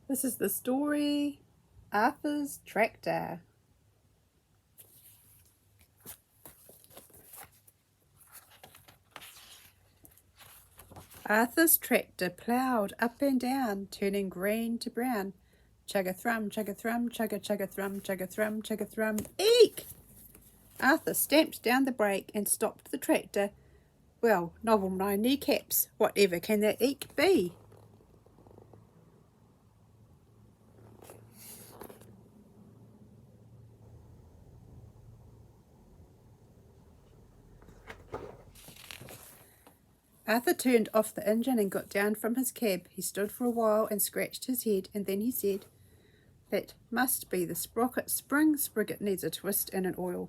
This is the story, Arthur's Tractor. Arthur's tractor ploughed up and down, turning green to brown. Chug-a-thrum, chug-a-thrum, chug-a-chug-a-thrum, chug-a-thrum, chug-a-thrum, eek! Arthur stamped down the brake and stopped the tractor. Well, nobble my kneecaps, whatever can that eek be? Arthur turned off the engine and got down from his cab. He stood for a while and scratched his head, and then he said, "That must be the sprocket spring. Sprocket needs a twist and an oil."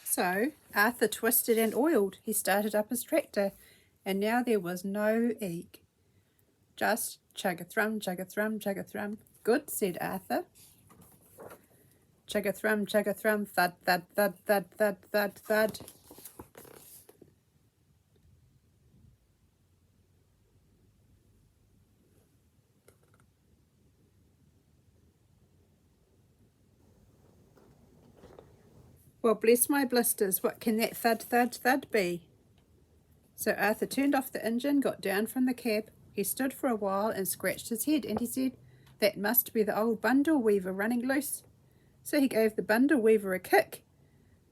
So Arthur twisted and oiled. He started up his tractor, and now there was no eek. Just chug-a-thrum, chug-a-thrum, chug-a-thrum. Good, said Arthur. Chug-a-thrum, chug-a-thrum, thud, thud, thud, thud, thud, thud, thud. Well, bless my blisters, what can that thud, thud, thud be? So Arthur turned off the engine, got down from the cab. He stood for a while and scratched his head, and he said, "That must be the old bundle weaver running loose." So he gave the bundle weaver a kick.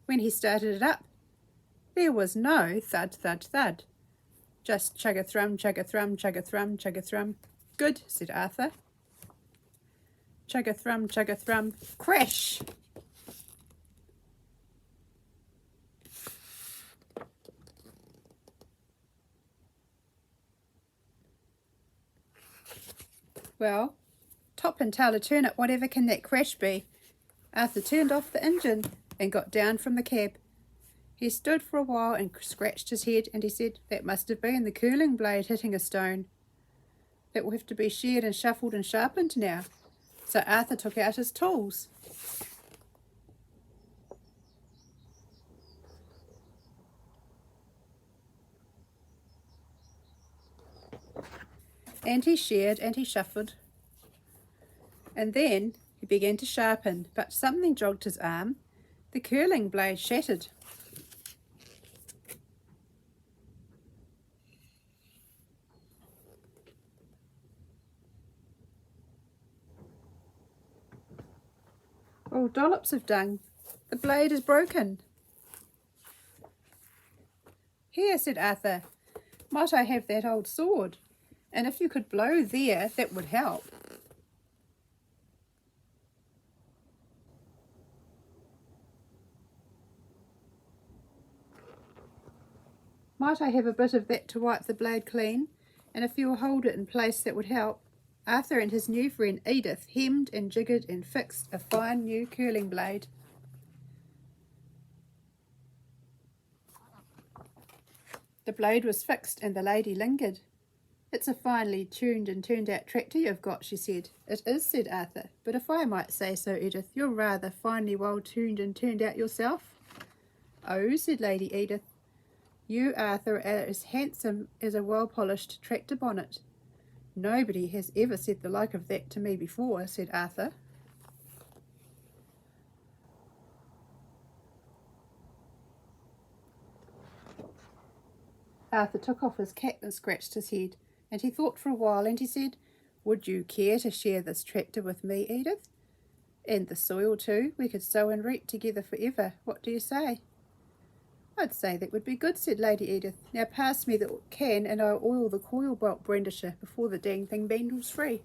When he started it up, there was no thud, thud, thud. Just chug-a-thrum, chug-a-thrum, chug-a-thrum, chug-a-thrum. Good, said Arthur. Chug-a-thrum, chug-a-thrum, crash! Well, top and tail a turnip, whatever can that crash be? Arthur turned off the engine and got down from the cab. He stood for a while and scratched his head, and he said, "That must have been the curling blade hitting a stone. That will have to be sheared and shuffled and sharpened now." So Arthur took out his tools. And he sheared and he shuffled. And then he began to sharpen, but something jogged his arm. The curling blade shattered. Oh, dollops of dung! The blade is broken. "Here," said Arthur, "might I have that old sword? And if you could blow there, that would help." "Might I have a bit of that to wipe the blade clean? And if you'll hold it in place, that would help." Arthur and his new friend Edith hemmed and jiggered and fixed a fine new curling blade. The blade was fixed and the lady lingered. "It's a finely tuned and turned out tractor you've got," she said. "It is," said Arthur, "but if I might say so, Edith, you're rather finely well tuned and turned out yourself." "Oh," said Lady Edith, "you, Arthur, are as handsome as a well-polished tractor bonnet." "Nobody has ever said the like of that to me before," said Arthur. Arthur took off his cap and scratched his head, and he thought for a while, and he said, "Would you care to share this tractor with me, Edith? And the soil too. We could sow and reap together forever. What do you say?" "I'd say that would be good," said Lady Edith. "Now pass me the can and I'll oil the coil belt brandisher before the dang thing bendles free."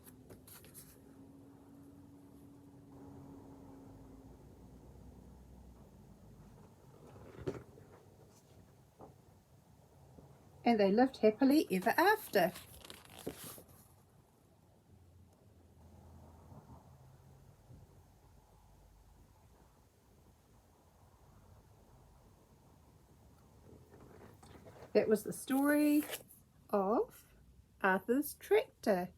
And they lived happily ever after. That was the story of Arthur's Tractor.